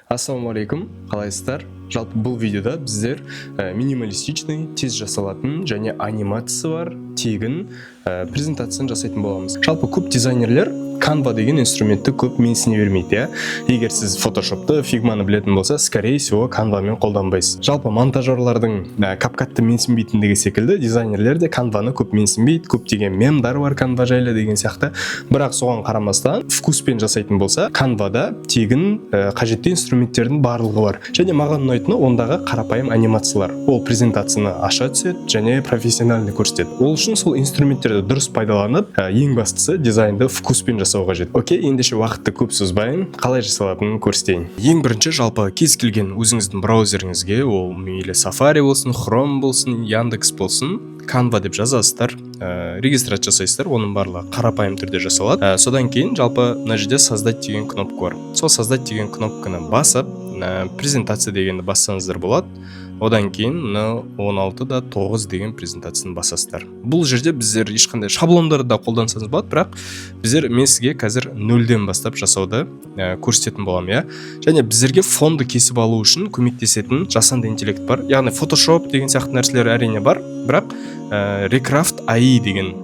Ассалаумағалейкум, қалайсыздар? Жалпы бұл видеода біздер минималистичный, тез жасалатын және анимациясы бар тегін презентацияны жасайтын боламыз. Жалпы көп дизайнерлер Canva деген инструментті көп менсіне бермейді, иә. Егер сіз Photoshop'ты, Figma'ны білетін болса, скорее всего Canva'мен қолданбайсыз. Жалпы монтажерлардың CapCut'ты менсінбейтіндігі секілді, дизайнерлер де Canva'ны көп менсінбейді, көптеген мемдар бар Canva жайлы деген сияқты. Бірақ соған қарамастан, вкуспен жасайтын болса, Canva'да тегін қажетті инструменттердің барлығы бар. Және маған ұнайтыны ондағы қарапайым анимациялар. Ол презентацияны аша түседі және профессиональный көрсетеді. Ол үшін сол инструменттерді дұрыс пайдаланып, ең бастысы дизайнды вкуспен жасау қажет. Окей, ендеше уақытты көп созбайын, қалай жасалатынын көрсетейін. Ең бірінші, жалпы кез келген өзіңіздің браузеріңізге, ол мейлі Safari болсын, Chrome болсын, Яндекс болсын, Canva деп жазасыздар, регистрация жасайсыздар, оның барлығы қарапайым түрде жасалады. Содан кейін жалпы мына жерде создать деген кнопка бар. Сол создать деген кнопканы басып, презентация дегенді бассаңыздар болады. Одан кейін 16-да 9 деген презентацияны басасыздар. Бұл жерде біздер ешқандай шаблондарды да қолдансаңыз болады, бірақ мен сізге қазір 0-ден бастап жасауды көрсететін боламын, иә. Және біздерге фонды кесіп алу үшін көмектесетін жасанды интеллект бар. Яғни Photoshop деген сияқты нәрселер әрине бар, бірақ Recraft AI деген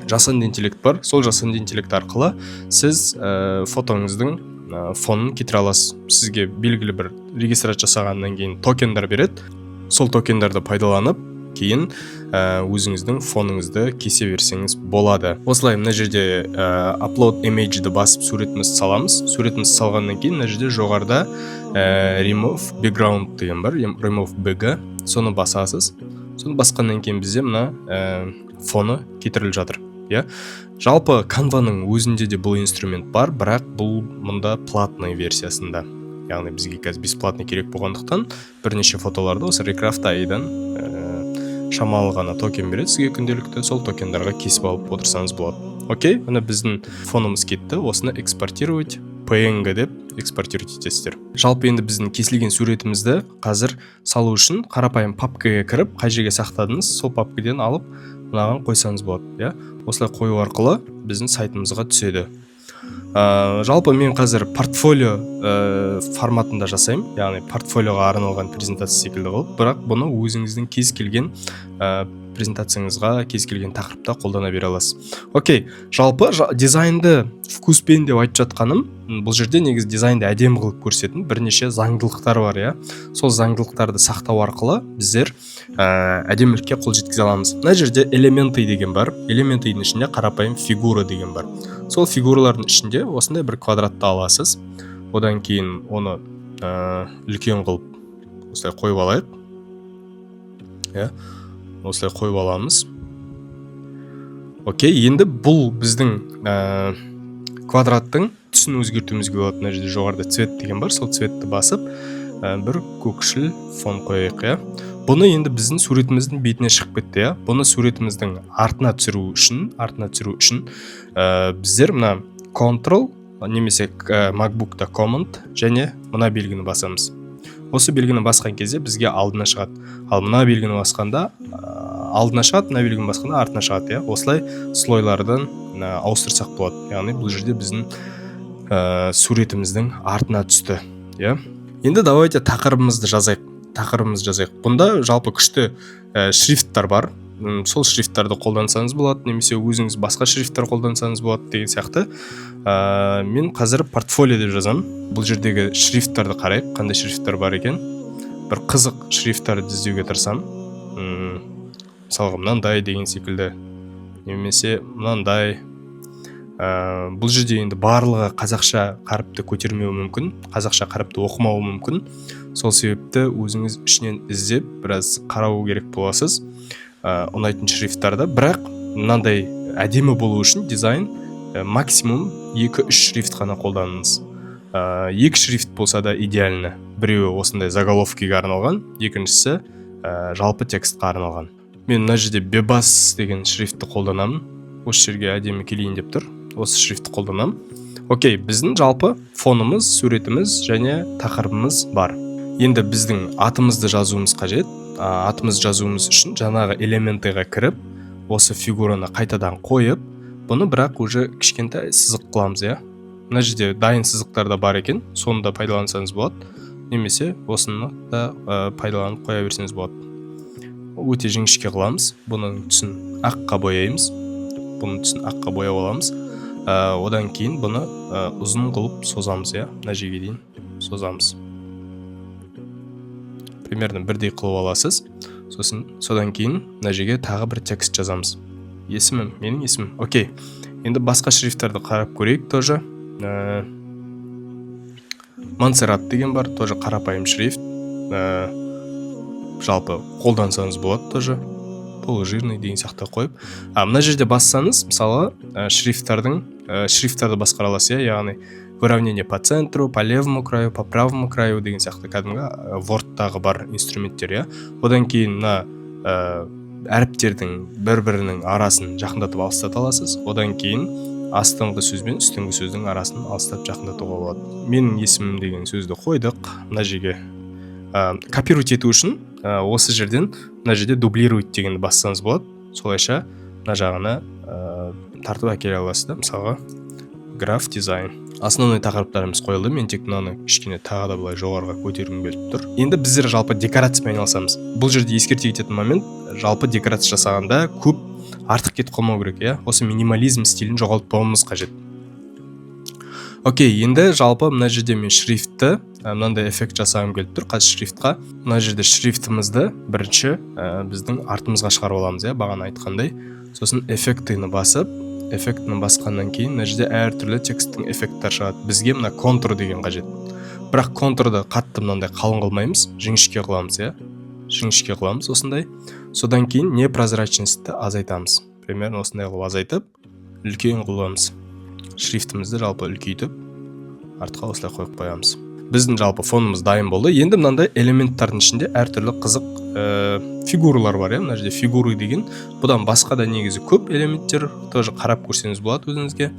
жасанды интеллект бар. Сол жасанды интеллект арқылы сіз фотоңыздың фонын кетіре аласыз. Сізге белгілі бір регистрация жасағаннан кейін токендар береді. Сол токендарды пайдаланып, кейін өзіңіздің фоныңызды кесе берсеңіз болады. Осылай мына жерде upload image'ді басып суретімізді саламыз. Суретімізді салғаннан кейін мына жерде жоғарыда remove background деген бар, remove back'ы. Соны басасыз. Соны басқаннан кейін бізде мына фоны кетіріліп жатыр. Жалпы Canva'ның өзінде де бұл инструмент бар, бірақ бұл мұнда платный версиясында. Яғни бізге қазір бесплатный керек болғандықтан бірнеше фотоларды осы Recraft AI-дан шамалы ғана токен береді сізге күнделікті, сол токендарға кесіп алып отырсаңыз болады. Окей, мына біздің фонымыз кетті, осыны экспортировать, PNG деп экспортировать етесіздер. Жалпы енді біздің кесілген суретімізді қазір салу үшін қарапайым папкаға кіріп, қай жерге сақтадыңыз, сол папкадан алып мынаған қойсаңыз болады, осылай қою арқылы біздің сайтымызға түседі. Жалпы мен қазір портфолио форматында жасаймын, яғни портфолиоға арналған презентация секілді қылып, бірақ бұны өзіңіздің кез келген презентацияңызға, кез келген тақырыпта қолдана бере аласыз. Окей, жалпы дизайнды вкуспен деп айтып жатқаным, бұл жерде негізі дизайнды әдемі қылып көрсететін бірнеше заңдылықтар бар, Сол заңдылықтарды сақтау арқылы біздер әдемілікке қол жеткізе аламыз. Мына жерде элементы деген бар. Элементыйдың ішінде қарапайым фигура деген бар. Сол фигуралардың ішінде осындай бір квадратты аласыз. Одан кейін оны үлкен қылып осылай қойып алайық. Осылай қойып аламыз. Окей, енді бұл біздің квадраттың түсін өзгертуімізге болады. Мына жерде жоғарыда цвет деген бар. Сол цветті басып, бір көкшіл фон қояйық, Бұны енді біздің суретіміздің бетіне шығып кетті, Бұны суретіміздің артына түсіру үшін біздер мына Ctrl немесе MacBook'та Command және мына белгіні басамыз. Осы белгіні басқан кезде бізге алдына шығады. Ал мына белгіні басқанда алдына шығады, мына белгіні басқанда артына шығады, Осылай слойлардан ауыстырсақ болады. Яғни бұл жерде біздің суретіміздің артына түсті, Енді давайте тақырыбымызды жазайық. Бұнда жалпы күшті шрифттар бар. Сол шрифттарды қолдансаңыз болады, немесе өзіңіз басқа шрифттар қолдансаңыз болады деген сияқты. Мен қазір портфолио деп жазам. Бұл жердегі шрифттарды қарайық, қандай шрифттар бар екен. Бір қызық шрифттарды іздеуге тырысам. Мысалға мынандай деген секілді, немесе мынандай. Бұл жерде енді барлығы қазақша қаріпті көтермеуі мүмкін, қазақша қаріпті оқымауы мүмкін. Сол себепті өзіңіз ішінен іздеп, біраз қарау керек боласыз ұнайтын шрифттарды. Бірақ мынандай әдемі болу үшін дизайн максимум 2-3 шрифт қана қолданыңыз. 2 шрифт болса да идеальны. Біреуі осындай заголовкиге арналған, екіншісі жалпы текстқа арналған. Мен мына жерде бебас деген шрифтті қолданамын. Осы жерге әдемі келейін деп тұр. Осы шрифтті қолданамын. Окей, біздің жалпы фонымыз, суретіміз және тақырыбымыз бар. Енді біздің атымызды жазуымыз қажет. Атымызды жазуымыз үшін жаңағы элементіға кіріп, осы фигураны қайтадан қойып, бұны бірақ уже кішкентай сызық қыламыз, мына жерде дайын сызықтар да бар екен, соны да пайдалансаңыз болады, немесе осыны да пайдаланып қоя берсеңіз болады. Өте жіңішке қыламыз, бұның түсін аққа бояймыз, бұның түсін аққа бояп аламыз. Одан кейін бұны ұзын қылып созамыз, мына жерге дейін созамыз. Примерно бірдей қылып аласыз. Содан кейін мына жерге тағы бір текст жазамыз. Есімім, менің есімім. Окей. Енді басқа шрифттарды қарап көрейік тоже. Монсеррат деген бар, тоже қарапайым шрифт. Жалпы қолдансаңыз болады тоже. Полужирный деген сияқты қойып. Мына жерде бассаңыз, мысалы, шрифттарды басқара аласыз, яғни выравнение по центру, по левому краю, по правому краю деген сияқты кәдімгі Word-тағы бар инструменттер, Одан кейін мына әріптердің бір-бірінің арасын жақындатып алыстата аласыз. Одан кейін астыңғы сөз бен үстіңгі сөздің арасын алыстап жақындатуға болады. Менің есімім деген сөзді қойдық. Мына жерге копировать ету үшін осы жерден мына жерде дублировать дегенді бассаңыз болады. Солайша мына жағына тартып әкеле аласыз. Мысалға граф дизайн. Основной тақырыптарымыз қойылды. Мен тек мынаны кішкене тағы да былай жоғарыға көтергім келіп тұр. Енді біздер жалпы декорациямен айналысамыз. Бұл жерде ескерте кететін момент, жалпы декорация жасағанда көп артық кетіп қалмау керек, Осы минимализм стилін жоғалтпауымыз қажет. Окей, енді жалпы мына жерде мен шрифтті мынандай эффект жасағым келіп тұр. Қазір шрифтқа мына жерде шрифтімізді бірінші біздің артымызға шығарып аламыз, бағана айтқандай. Сосын эффектіні басып, эффектіні басқаннан кейін мына жерде әртүрлі тексттің эффекттері шығады. Бізге мына контур деген қажет. Бірақ контурды қатты мынандай қалың қылмаймыз, жіңішке қыламыз, жіңішке қыламыз осындай. Содан кейін непрозрачностьті азайтамыз. Примерно осындай қылып азайтып, үлкен қыламыз. Шрифтімізді жалпы үлкейтіп, артқа осылай қойып қоямыз. Біздің жалпы фонымыз дайын болды. Енді мынандай элементтардың ішінде әртүрлі қызық фигуралар бар, мына жерде фигуры деген. Бұдан басқа да негізі көп элементтер, тоже қарап көрсеңіз болады өзіңізге.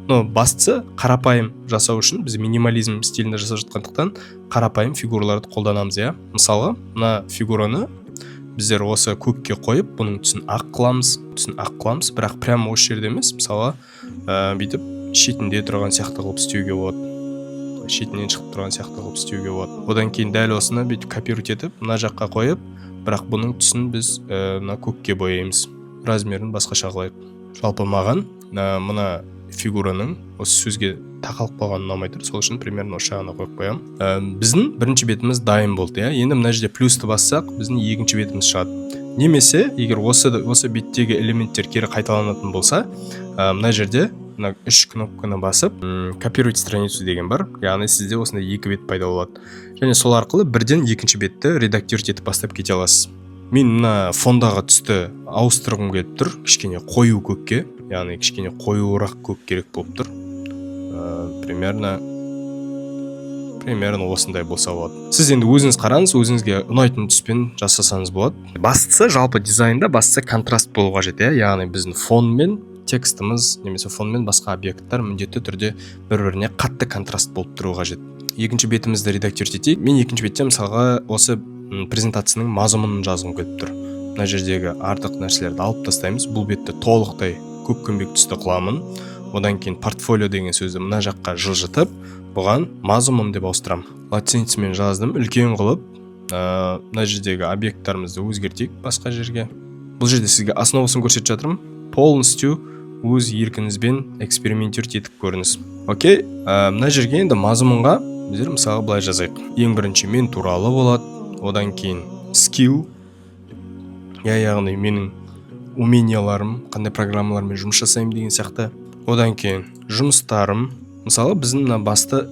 Но бастысы қарапайым жасау үшін біз минимализм стилінде жасап жатқандықтан қарапайым фигураларды қолданамыз, Мысалы, мына фигураны біздер осы көкке қойып, бұның түсін ақ қыламыз, бірақ прямо осы жерде емес. Мысалы, бүйтіп шетінде тұрған сияқты қылып істеуге болады. Шетінен шығып тұрған сияқты қылып істеуге болады. Одан кейін дәл осыны бүйтіп копировать етіп, мына жаққа қойып, бірақ бұның түсін біз мына көкке бояймыз. Размерін басқаша қылайық. Жалпы маған мына фигураның осы сөзге тақалып қалғаны ұнамай тұр. Сол үшін примерно осы жағына қойып қоямын. Біздің бірінші бетіміз дайын болды, Енді мына жерде плюсты бассақ, біздің екінші бетіміз шығады. Немесе, егер осы беттегі элементтер кері қайталанатын болса, мына жерде мына 3 кнопканы басып, копировать страницу деген бар. Яғни сізде осындай 2 бет пайда болады. Және сол арқылы бірден екінші бетті редактировать етіп бастап кете аласыз. Мен мына фондағы түсті ауыстырғым келіп тұр, кішкене қою көкке, яғни кішкене қоюырақ көк керек болып тұр. Примерно осындай болса болады. Сіз енді өзіңіз қараңыз, өзіңізге ұнайтын түспен жасасаңыз болады. Бастысы жалпы дизайнда контраст болу қажет, яғни біздің фон мен текстіміз немесе фон мен басқа объекттер міндетті түрде бір-біріне қатты контраст болып тұру қажет. Екінші бетімізді редактировать етейік. Мен екінші бетте мысалға осы презентацияның мазмұнын жазғым келіп тұр. Мына жердегі артық нәрселерді алып тастаймыз. Бұл бетті толықтай көк көмбек түсті қыламын. Одан кейін портфолио деген сөзді мына жаққа жылжытып, бұған мазмұн деп ауыстырамын. Латиницамен жаздым, үлкен қылып, мына жердегі объекттарымызды өзгертейік басқа жерге. Бұл жерде сізге основасын көрсетіп жатырмын. Полностью өз еркіңізбен экспериментировать етіп көріңіз. Окей, мына жерге енді мазмұнға біздер мысалы былай жазайық. Ең бірінші мен туралы болады, одан кейін skill, яғни менің уменияларым, қандай программалармен жұмыс жасаймын деген сияқты. Одан кейін жұмыстарым, мысалы біздің мына басты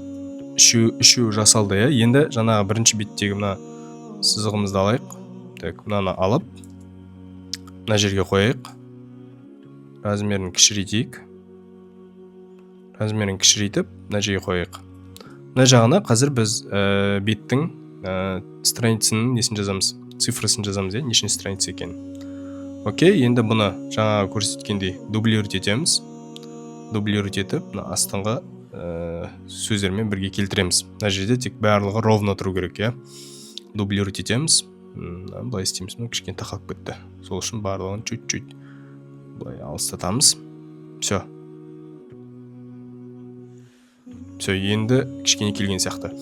үшеу жасалды, Енді жаңағы бірінші беттегі мына сызығымызды алайық. Так, мынаны алып, мына жерге қояйық. Размерін кішірейтейік. Размерін кішірейтіп, мына жерге қояйық. Мына жағына қазір біз беттің страницаның несін жазамыз, цифрасын жазамыз, нешінші страница екен. Окей, енді бұны жаңа көрсеткендей дублировать етеміз. Дублировать етіп, мына астыңғы сөздермен бірге келтіреміз. Мына жерде тек барлығы ровно тұру керек, Дублировать етеміз. Былай істейміз, кішкене тақалып кетті. Сол үшін барлығын чуть-чуть былай алыстатамыз. Все. Все, енді кішкене келген сияқты.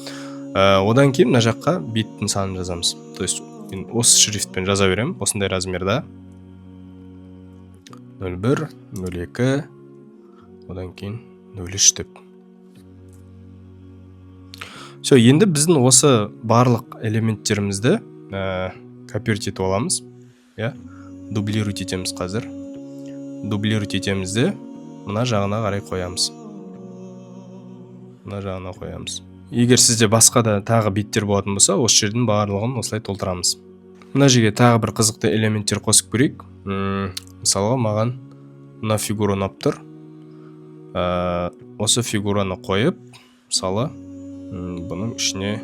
Одан кейін мына жаққа беттің санын жазамыз. То есть мен осы шрифтпен жаза беремін, осындай размерда. 01, 02, одан кейін 03 деп. Все, енді біздің осы барлық элементтерімізді копировать етіп аламыз. Дублировать етеміз қазір. Дублировать етеміз де мына жағына қарай қоямыз. Егер сізде басқа да тағы беттер болатын болса, осы жердің барлығын осылай толтырамыз. Мына жерге тағы бір қызықты элементтер қосып көрейік. Мысалға, маған мына фигура ұнап тұр. Осы фигураны қойып, мысалы, бұның ішіне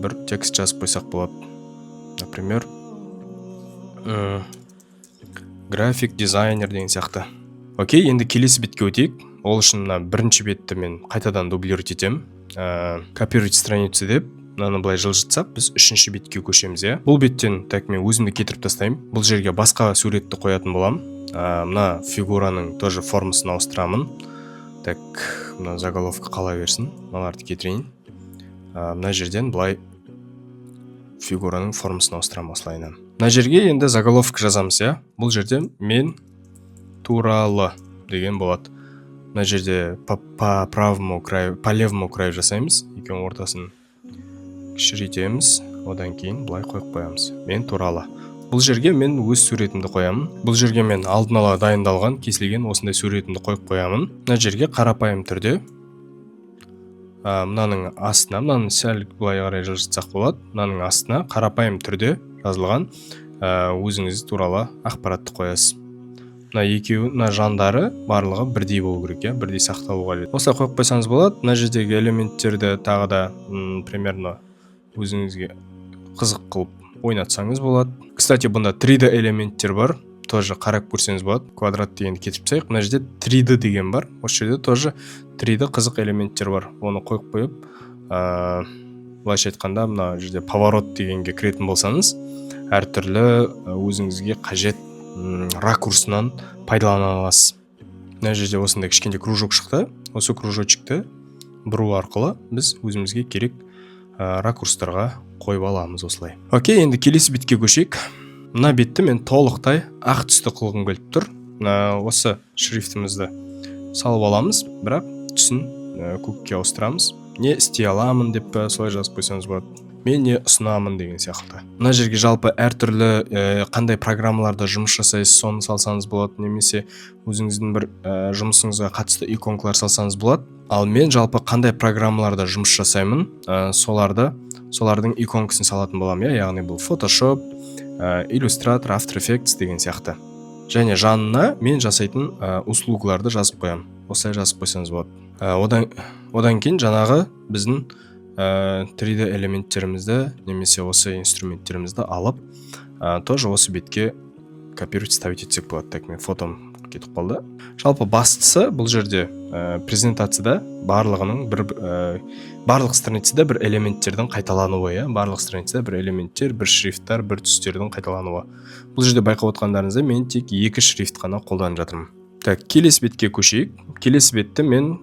бір текст жазып қойсақ болады. Например, график дизайнер деген сияқты. Окей, енді келесі бетке өтейік. Ол үшін бірінші бетті мен қайтадан дублировать етемін. Копировать страницу деп, мынаны былай жылжытсақ, біз үшінші бетке көшеміз. Бұл беттен мен өзімді кетіріп тастаймын. Бұл жерге басқа суретті қоятын болам. Мына фигураның тоже формасын ауыстырамын. Так, мына заголовка қала берсін. Мыналарды кетірейін. Мына жерден былай фигураның формасын ауыстырамын осылайынан. Мына жерге енді заголовка жазамыз. Бұл жерде мен туралы деген болады. Мына жерде по левому краю жасаймыз. Екеуінің ортасын кішірейтеміз. Одан кейін былай қойып қоямыз. Мен туралы. Бұл жерге мен өз суретімді қоямын. Бұл жерге мен алдын ала дайындалған, кесілген осындай суретімді қойып қоямын. Мына жерге қарапайым түрде мынаның астына, мынаны сәл былай қарай жылжытсақ болады. Мынаның астына қарапайым түрде жазылған өзіңіз туралы ақпаратты қоясыз. Мына жандары барлығы бірдей болу керек, бірдей сақталуға қажет. Осылай қойып қойсаңыз болады. Мына жердегі элементтерді тағы да примерно өзіңізге қызық қылып ойнатсаңыз болады. Кстати, бұнда 3D элементтер бар. Тоже қарап көрсеңіз болады. Квадрат дегенді кетіп тастайық. Мына жерде 3D деген бар. Осы жерде тоже 3D қызық элементтер бар. Оны қойып қойып, былайша айтқанда, мына жерде поворот дегенге кіретін болсаңыз, әртүрлі өзіңізге қажет ракурсынан пайдалана аласыз. Мына жерде осындай кішкентай кружок шықты. Осы кружочкты бұру арқылы біз өзімізге керек ракурстарға қойып аламыз осылай. Окей, енді келесі бетке көшейік. Мына бетті мен толықтай ақ түсті қылғым келіп тұр. Осы шрифтімізді салып аламыз, бірақ түсін көкке ауыстырамыз. Не істей аламын деп солай жазып қойсаңыз болады. Мен не ұсынамын деген сияқты. Мына жерге жалпы әртүрлі қандай программаларда жұмыс жасайсыз, соны салсаңыз болады, немесе өзіңіздің бір жұмысыңызға қатысты иконкалар салсаңыз болады. Ал мен жалпы қандай программаларда жұмыс жасаймын, солардың иконкасын салатын болам. Яғни бұл Photoshop, Illustrator, After Effects деген сияқты. Және жанына мен жасайтын услугыларды жазып қоям. Осылай жазып қойсаңыз болады. Одан кейін жаңағы біздің 3D элементтерімізді немесе осы инструменттерімізді алып, тоже осы бетке копировать ставить етсек болады. Так, мен фотом кетіп қалды. Жалпы бастысы бұл жерде презентацияда барлық страницада бір элементтердің қайталануы, барлық страницада бір элементтер, бір шрифттар, бір түстердің қайталануы. Бұл жерде байқап отқандарыңызда мен тек 2 шрифт қана қолданып жатырмын. Так, келесі бетке көшейік. Келесі бетті мен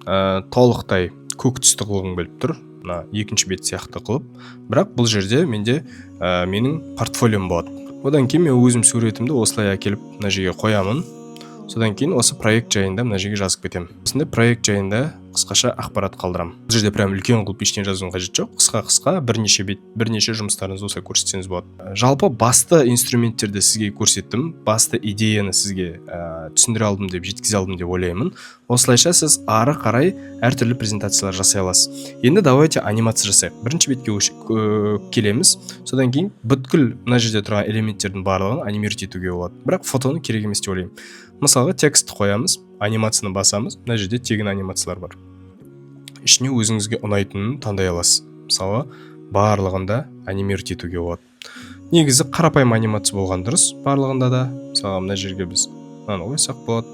толықтай көк түсті қылғым келіп тұр. Екінші бет сияқты қылып, бірақ бұл жерде менде менің портфолиом болады. Одан кейін мен өзім суретімді осылай әкеліп мына жерге қоямын. Содан кейін осы проект жайында мына жерге жазып кетемін. Осындай проект жайында қысқаша ақпарат қалдырам. Бұл жерде прям үлкен қылып ештеңе жазудың қажеті жоқ. Қысқа бірнеше жұмыстарыңызды осылай көрсетсеңіз болады. Жалпы басты инструменттерді сізге көрсеттім. Басты идеяны сізге түсіндіре алдым деп, жеткізе алдым деп ойлаймын. Осылайша сіз ары қарай әртүрлі презентациялар жасай аласыз. Енді давайте анимация жасайық. Бірінші бетке келеміз. Содан кейін бүткіл мына жерде тұрған элементтердің барлығын анимировать етуге болады. Бірақ фотоны керек емес деп ойлаймын. Мысалға текстті қоямыз, анимацияны басамыз. Мына жерде тегін анимациялар бар. Ішіне өзіңізге ұнайтынын таңдай аласыз. Мысалы, барлығында анимировать етуге болады. Негізі қарапайым анимация болған дұрыс, барлығында да. Мысалы, мына жерге біз мынаны қойсақ болады,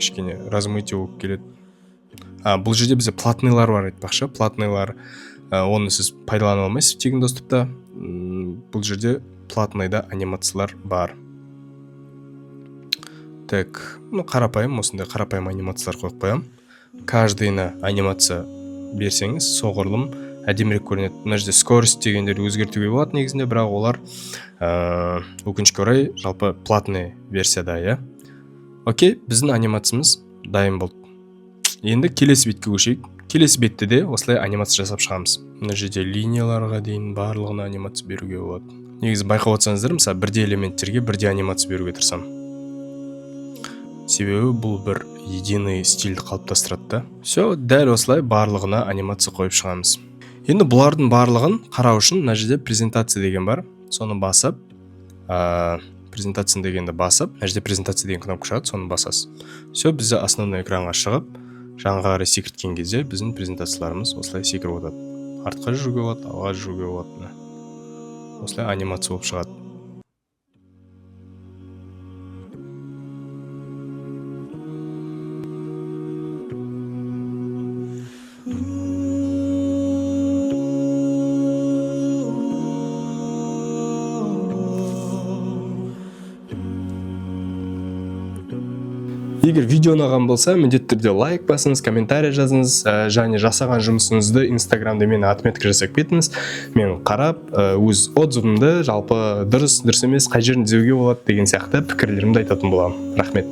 кішкене размытие болып келеді. Бұл жерде бізде платныйлар бар айтпақшы. Платныйлар, оны сіз пайдалана алмайсыз тегін доступта. Бұл жерде платныйда анимациялар бар. Так, қарапайым, осындай қарапайым анимациялар қойып қоям. Каждыйына анимация берсеңіз соғұрлым әдемірек көрінеді. Мына жерде скорость дегендерді өзгертуге болады негізінде, бірақ олар өкінішке орай жалпы платный версияда, иә. Окей, біздің анимациямыз дайын болды. Енді келесі бетке көшейік. Келесі бетте де осылай анимация жасап шығамыз. Мына жерде линияларға дейін барлығына анимация беруге болады. Негізі байқап отырсаңыздар, мысалы бірде элементтерге бірде анимация беруге тырысам. Себебі бұл бір единый стильді қалыптастырады да. Все, дәл осылай барлығына анимация қойып шығамыз. Енді бұлардың барлығын қарау үшін мына жерде презентация деген бар. Соны басып, презентация дегенді басып, мына жерде презентация деген кнопка шығады, соны басасыз. Все, бізде основной экранға шығып, жаңға қарай секірткен кезде біздің презентацияларымыз осылай секіріп отырады. Артқа жүруге болады, алға жүруге болады. Осылай анимация болып шығады. Егер видео ұнаған болса, міндетті түрде лайк басыңыз, комментарий жазыңыз, және жасаған жұмысыңызды инстаграмда мені отметка жасап кетіңіз. Мен қарап, өз отзывымды жалпы дұрыс емес, қай жерін түзеуге болады деген сияқты пікірлерімді айтатын боламын. Рахмет.